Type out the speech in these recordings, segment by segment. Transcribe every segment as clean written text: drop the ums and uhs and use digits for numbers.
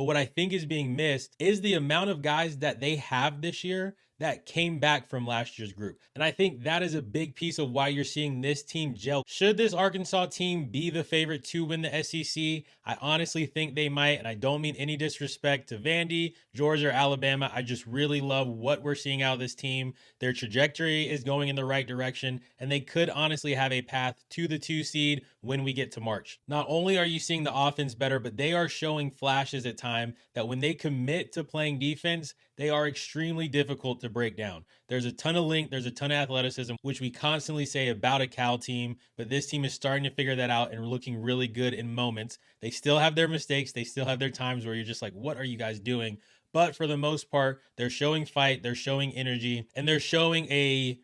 But what I think is being missed is the amount of guys that they have this year that came back from last year's group. And I think that is a big piece of why you're seeing this team gel. Should this Arkansas team be the favorite to win the SEC? I honestly think they might, and I don't mean any disrespect to Vandy, Georgia, or Alabama. I just really love what we're seeing out of this team. Their trajectory is going in the right direction, and they could honestly have a path to the 2 seed when we get to March. Not only are you seeing the offense better, but they are showing flashes at time that when they commit to playing defense, they are extremely difficult to break down. There's a ton of length, there's a ton of athleticism, which we constantly say about a Cal team, but this team is starting to figure that out and looking really good in moments. They still have their mistakes, they still have their times where you're just like, what are you guys doing? But for the most part, they're showing fight, they're showing energy, and they're showing a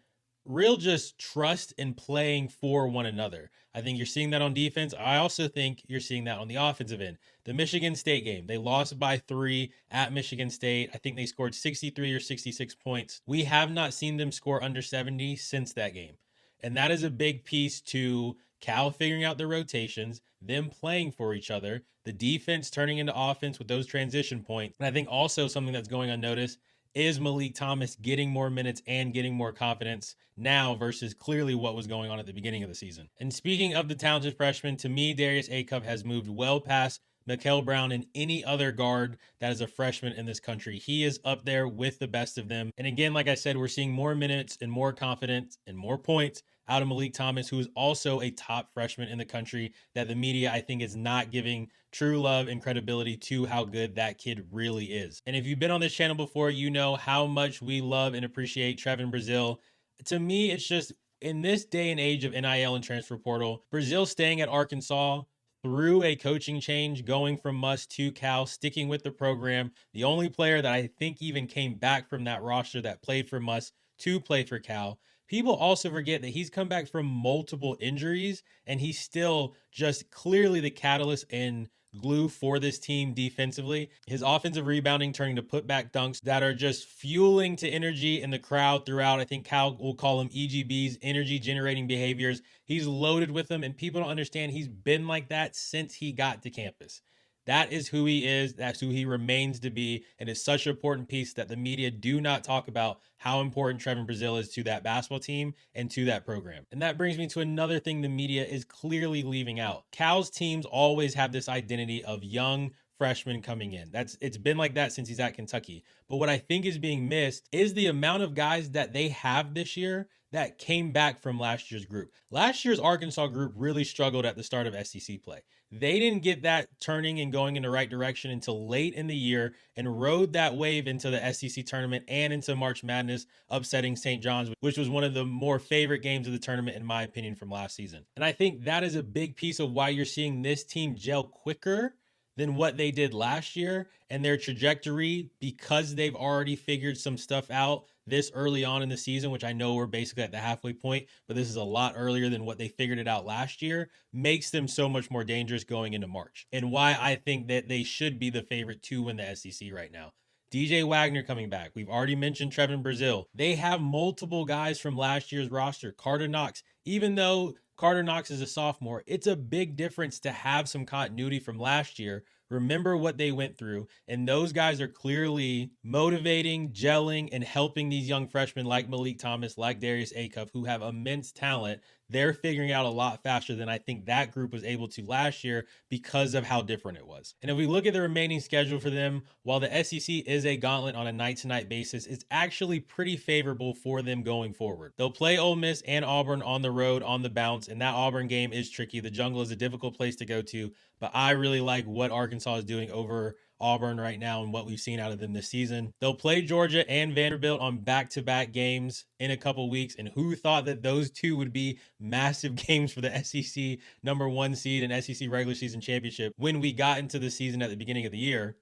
real just trust in playing for one another. I think you're seeing that on defense. I also think you're seeing that on the offensive end. The Michigan State game, they lost by 3 at Michigan State. I think they scored 63 or 66 points. We have not seen them score under 70 since that game. And that is a big piece to Cal figuring out their rotations, them playing for each other, the defense turning into offense with those transition points. And I think also something that's going unnoticed is Malik Thomas getting more minutes and getting more confidence now versus clearly what was going on at the beginning of the season. And speaking of the talented freshmen, to me, Darius Acuff has moved well past Mikel Brown and any other guard that is a freshman in this country. He is up there with the best of them. And again, like I said, we're seeing more minutes and more confidence and more points out of Malik Thomas, who is also a top freshman in the country that the media, I think, is not giving true love and credibility to how good that kid really is. And if you've been on this channel before, you know how much we love and appreciate Trevin Brazile. To me, it's just in this day and age of NIL and transfer portal, Brazile staying at Arkansas through a coaching change, going from Muss to Cal, sticking with the program. The only player that I think even came back from that roster that played for Muss to play for Cal. People also forget that he's come back from multiple injuries and he's still just clearly the catalyst and glue for this team defensively. His offensive rebounding turning to putback dunks that are just fueling to energy in the crowd throughout. I think Cal will call them EGBs, energy generating behaviors. He's loaded with them, and people don't understand he's been like that since he got to campus. That is who he is. That's who he remains to be. And it's such an important piece that the media do not talk about how important Trevin Brazile is to that basketball team and to that program. And that brings me to another thing the media is clearly leaving out. Cal's teams always have this identity of young freshmen coming in. It's been like that since he's at Kentucky. But what I think is being missed is the amount of guys that they have this year that came back from last year's group. Last year's Arkansas group really struggled at the start of SEC play. They didn't get that turning and going in the right direction until late in the year and rode that wave into the SEC tournament and into March Madness, upsetting St. John's, which was one of the more favorite games of the tournament, in my opinion, from last season. And I think that is a big piece of why you're seeing this team gel quicker than what they did last year, and their trajectory, because they've already figured some stuff out this early on in the season, which I know we're basically at the halfway point, but this is a lot earlier than what they figured it out last year, makes them so much more dangerous going into March. And why I think that they should be the favorite to win the SEC right now. DJ Wagner coming back. We've already mentioned Trevin Brazile. They have multiple guys from last year's roster. Carter Knox, even though Carter Knox is a sophomore, it's a big difference to have some continuity from last year. Remember what they went through, and those guys are clearly motivating, gelling, and helping these young freshmen like Malik Thomas, like Darius Acuff, who have immense talent. They're figuring out a lot faster than I think that group was able to last year because of how different it was. And if we look at the remaining schedule for them, while the SEC is a gauntlet on a night-to-night basis, it's actually pretty favorable for them going forward. They'll play Ole Miss and Auburn on the road, on the bounce, and that Auburn game is tricky. The Jungle is a difficult place to go to, but I really like what Arkansas is doing over Auburn right now and what we've seen out of them this season. They'll play Georgia and Vanderbilt on back-to-back games in a couple weeks, and who thought that those two would be massive games for the SEC #1 seed and SEC regular season championship when we got into the season at the beginning of the year?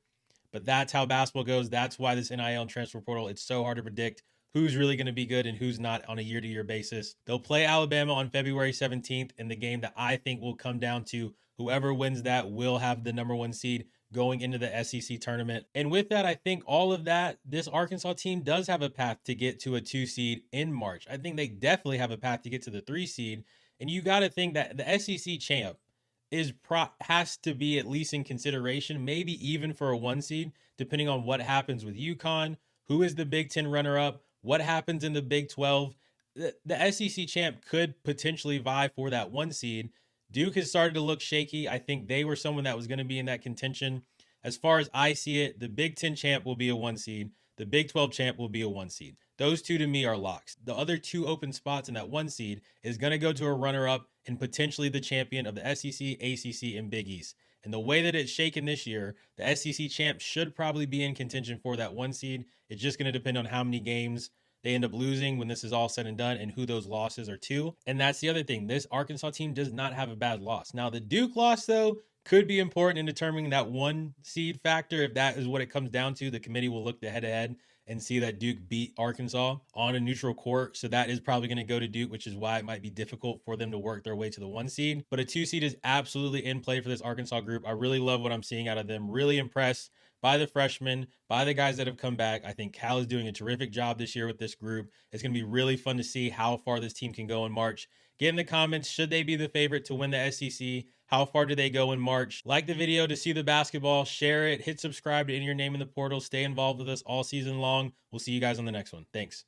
But that's how basketball goes. That's why this NIL and transfer portal, it's so hard to predict who's really going to be good and who's not on a year-to-year basis. They'll play Alabama on February 17th in the game that I think will come down to whoever wins that will have the #1 seed going into the SEC tournament. And with that, I think all of that, this Arkansas team does have a path to get to a 2 seed in March. I think they definitely have a path to get to the 3 seed. And you got to think that the SEC champ has to be at least in consideration, maybe even for a 1 seed, depending on what happens with UConn, who is the Big Ten runner-up, what happens in the Big 12. The SEC champ could potentially vie for that 1 seed. Duke has started to look shaky. I think they were someone that was going to be in that contention. As far as I see it, the Big Ten champ will be a 1 seed. The Big 12 champ will be a 1 seed. Those two to me are locks. The other two open spots in that 1 seed is going to go to a runner-up and potentially the champion of the SEC, ACC, and Big East. And the way that it's shaken this year, the SEC champ should probably be in contention for that 1 seed. It's just going to depend on how many games they end up losing when this is all said and done and who those losses are to. And that's the other thing. This Arkansas team does not have a bad loss. Now, the Duke loss, though, could be important in determining that 1 seed factor. If that is what it comes down to, the committee will look to head-to-head and see that Duke beat Arkansas on a neutral court. So that is probably going to go to Duke, which is why it might be difficult for them to work their way to the 1 seed. But a 2 seed is absolutely in play for this Arkansas group. I really love what I'm seeing out of them. Really impressed by the freshmen, by the guys that have come back. I think Cal is doing a terrific job this year with this group. It's going to be really fun to see how far this team can go in March. Get in the comments, should they be the favorite to win the SEC? How far do they go in March? Like the video to see the basketball, share it, hit subscribe to enter your name in the portal. Stay involved with us all season long. We'll see you guys on the next one. Thanks.